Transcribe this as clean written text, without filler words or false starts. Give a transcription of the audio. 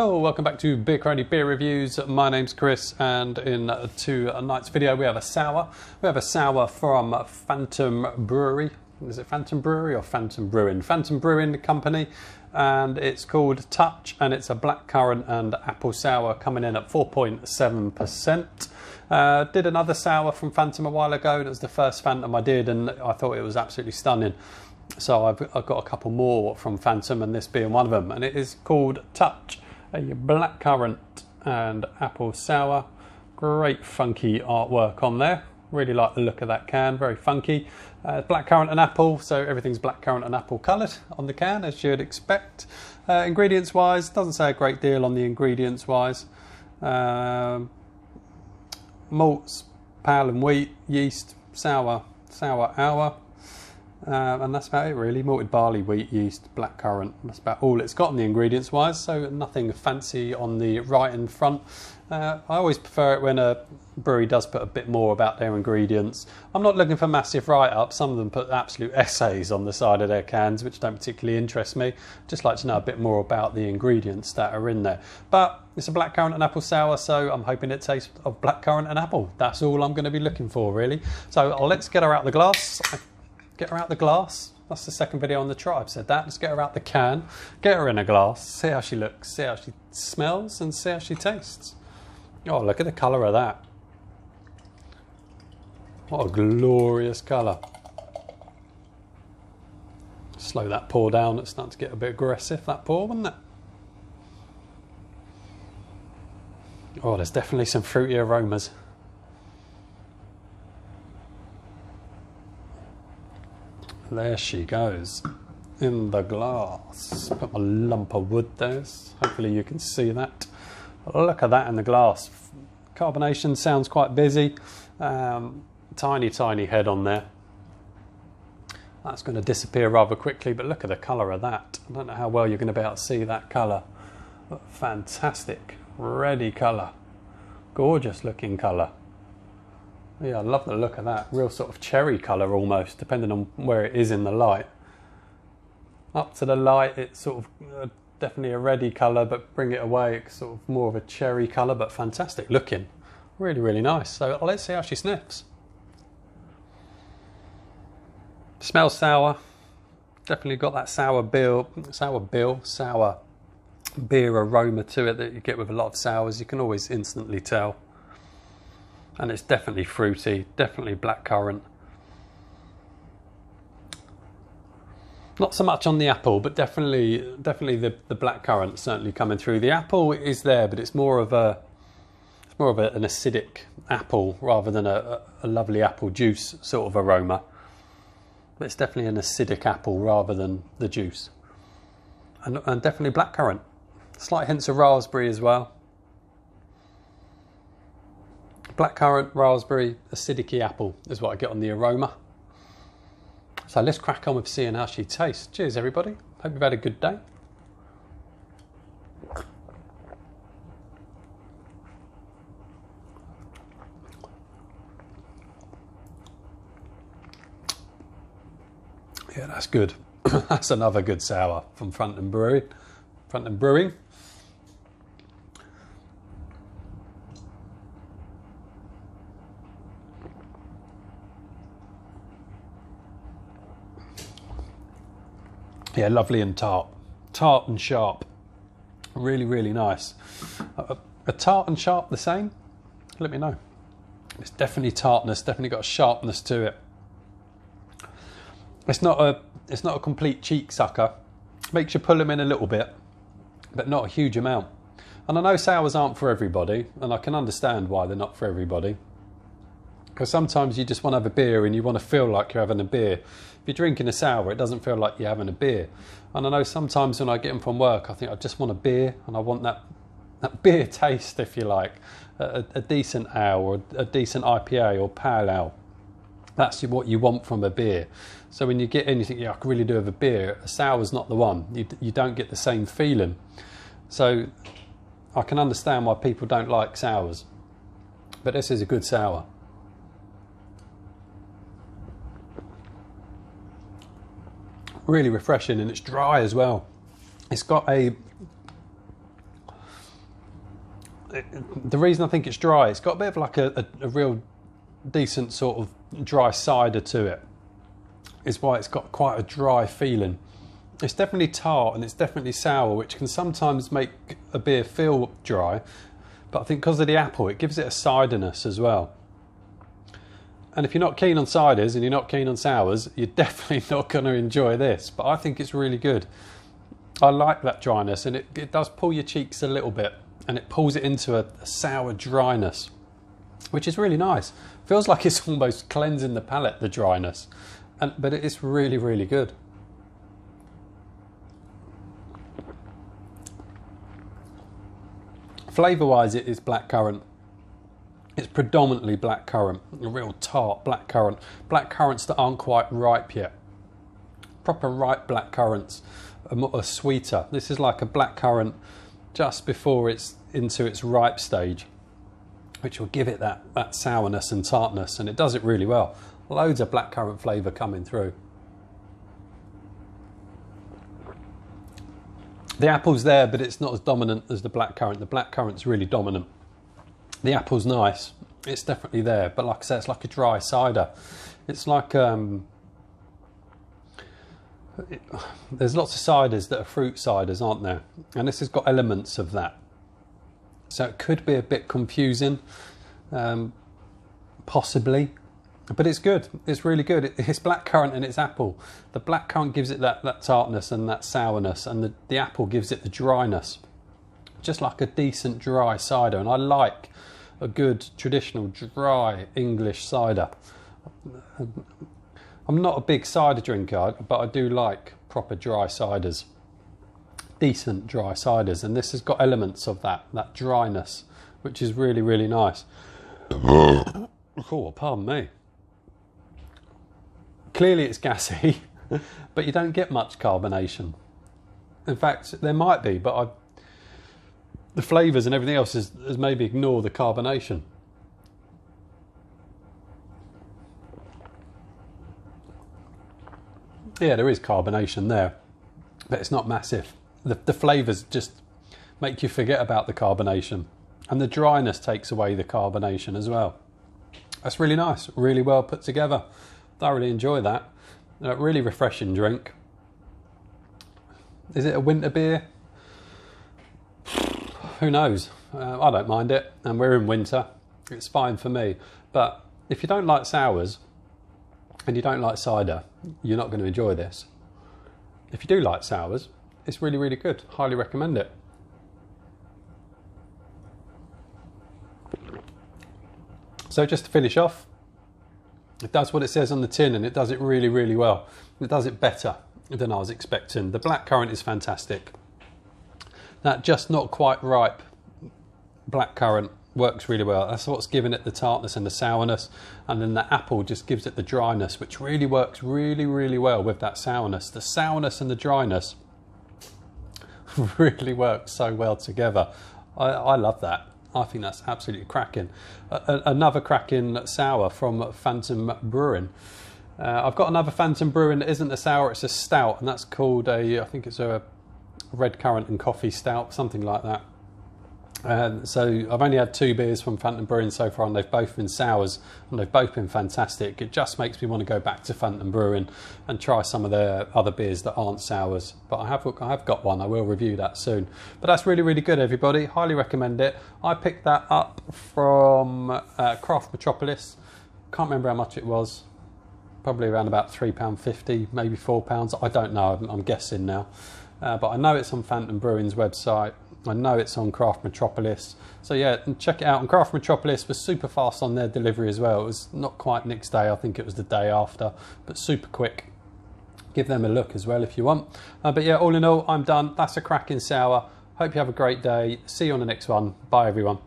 Hello, welcome back to Blackcurrant Beer Reviews. My name's Chris, and in tonight's video we have a sour. We have a sour from Phantom Brewery. Is it Phantom Brewery or Phantom Brewing? Phantom Brewing Company, and it's called Touch, and it's a blackcurrant and apple sour coming in at 4.7%. Did another sour from Phantom a while ago. It was the first Phantom I did, and I thought it was absolutely stunning. So I've got a couple more from Phantom, and this being one of them, and it is called Touch, a blackcurrant and apple sour. Great funky artwork on there. Really like the look of that can, very funky. Blackcurrant and apple, so everything's blackcurrant and apple coloured on the can, as you'd expect. Ingredients wise, doesn't say a great deal on the ingredients wise. Malts, pale and wheat, yeast, sour hour. And that's about it really. Malted barley, wheat, yeast, blackcurrant. That's about all it's got on the ingredients wise, so nothing fancy on the writing front. I always prefer it when a brewery does put a bit more about their ingredients. I'm not looking for massive write-ups. Some of them put absolute essays on the side of their cans, which don't particularly interest me. Just like to know a bit more about the ingredients that are in there. But it's a blackcurrant and apple sour, so I'm hoping it tastes of blackcurrant and apple. That's all I'm going to be looking for really. So let's get her out the glass. Get her out the glass. That's the second video on the trot I've said that. Let's get her out the can, get her in a glass, see how she looks, see how she smells, and see how she tastes. Oh, look at the colour of that. What a glorious colour. Slow that pour down. It's starting to get a bit aggressive, that pour, wasn't it? Oh, there's definitely some fruity aromas. There she goes, in the glass. Put my lump of wood there, hopefully you can see that. Look at that in the glass. Carbonation sounds quite busy. Tiny head on there. That's going to disappear rather quickly, but look at the colour of that. I don't know how well you're going to be able to see that colour. Fantastic, reddy colour. Gorgeous looking colour. Yeah, I love the look of that. Real sort of cherry colour almost, depending on where it is in the light. Up to the light, it's sort of definitely a reddy colour, but bring it away, it's sort of more of a cherry colour, but fantastic looking. Really nice. So let's see how she sniffs. Smells sour. Definitely got that sour beer aroma to it that you get with a lot of sours. You can always instantly tell. And it's definitely fruity, definitely blackcurrant. Not so much on the apple, but definitely the blackcurrant certainly coming through. The apple is there, but it's more of an acidic apple rather than a lovely apple juice sort of aroma. But it's definitely an acidic apple rather than the juice. And definitely blackcurrant. Slight hints of raspberry as well. Blackcurrant, raspberry, acidic apple is what I get on the aroma. So let's crack on with seeing how she tastes. Cheers everybody, hope you've had a good day. Yeah, that's good. That's another good sour from Phantom Brewing. Yeah, lovely and tart and sharp. Really nice. A tart and sharp the same? Let me know. It's definitely tartness, definitely got a sharpness to it. It's not a complete cheek sucker. Makes you pull them in a little bit, but not a huge amount. And I know sours aren't for everybody, and I can understand why they're not for everybody. Because sometimes you just want to have a beer and you want to feel like you're having a beer. If you're drinking a sour, it doesn't feel like you're having a beer. And I know sometimes when I get them from work, I think I just want a beer, and I want that beer taste, if you like. A decent ale or a decent IPA or pale ale. That's what you want from a beer. So when you get in, you think, yeah, I could really do with a beer. A sour's not the one. You don't get the same feeling. So I can understand why people don't like sours. But this is a good sour. Really refreshing, and it's dry as well. It's got a the reason I think it's dry, it's got a bit of like a real decent sort of dry cider to it. Is why it's got quite a dry feeling. It's definitely tart and it's definitely sour, which can sometimes make a beer feel dry. But I think because of the apple, it gives it a ciderness as well. And if you're not keen on ciders and you're not keen on sours, you're definitely not going to enjoy this. But I think it's really good. I like that dryness, and it does pull your cheeks a little bit, and it pulls it into a sour dryness, which is really nice. Feels like it's almost cleansing the palate, the dryness. But it is really, really good. Flavour-wise, it is blackcurrant. It's predominantly blackcurrant, a real tart blackcurrant. Blackcurrants that aren't quite ripe yet. Proper ripe blackcurrants are sweeter. This is like a blackcurrant just before it's into its ripe stage, which will give it that sourness and tartness, and it does it really well. Loads of blackcurrant flavour coming through. The apple's there, but it's not as dominant as the blackcurrant. The blackcurrant's really dominant. The apple's nice. It's definitely there, but like I said, it's like a dry cider. It's like there's lots of ciders that are fruit ciders, aren't there? And this has got elements of that. So it could be a bit confusing, possibly. But it's good. It's really good. It's blackcurrant and it's apple. The blackcurrant gives it that tartness and that sourness, and the apple gives it the dryness. Just like a decent dry cider. And I like a good traditional dry English cider. I'm not a big cider drinker, but I do like proper dry ciders. Decent dry ciders. And this has got elements of that dryness, which is really, really nice. Oh, pardon me. Clearly it's gassy, but you don't get much carbonation. In fact, there might be, but the flavours and everything else has maybe ignored the carbonation. Yeah, there is carbonation there, but it's not massive. The flavours just make you forget about the carbonation, and the dryness takes away the carbonation as well. That's really nice, really well put together. Thoroughly enjoy that. Really refreshing drink. Is it a winter beer? Who knows? I don't mind it, and we're in winter. It's fine for me. But if you don't like sours and you don't like cider, you're not going to enjoy this. If you do like sours, it's really, really good. Highly recommend it. So just to finish off, it does what it says on the tin, and it does it really, really well. It does it better than I was expecting. The blackcurrant is fantastic. That just not quite ripe blackcurrant works really well. That's what's giving it the tartness and the sourness. And then the apple just gives it the dryness, which really works really, really well with that sourness. The sourness and the dryness really work so well together. I love that. I think that's absolutely cracking. Another cracking sour from Phantom Brewing. I've got another Phantom Brewing that isn't a sour, it's a stout, and that's called I think it's a red currant and coffee stout, something like that. So I've only had 2 beers from Phantom Brewing so far, and they've both been sours, and they've both been fantastic. It just makes me want to go back to Phantom Brewing and try some of their other beers that aren't sours. But I have got one. I will review that soon. But that's really, really good, everybody. Highly recommend it. I picked that up from Craft Metropolis. Can't remember how much it was. Probably around about £3.50, maybe £4. I don't know. I'm guessing now. But I know it's on Phantom Brewing's website. I know it's on Craft Metropolis. So yeah, check it out. And Craft Metropolis was super fast on their delivery as well. It was not quite next day. I think it was the day after, but super quick. Give them a look as well if you want. But yeah, all in all, I'm done. That's a cracking sour. Hope you have a great day. See you on the next one. Bye, everyone.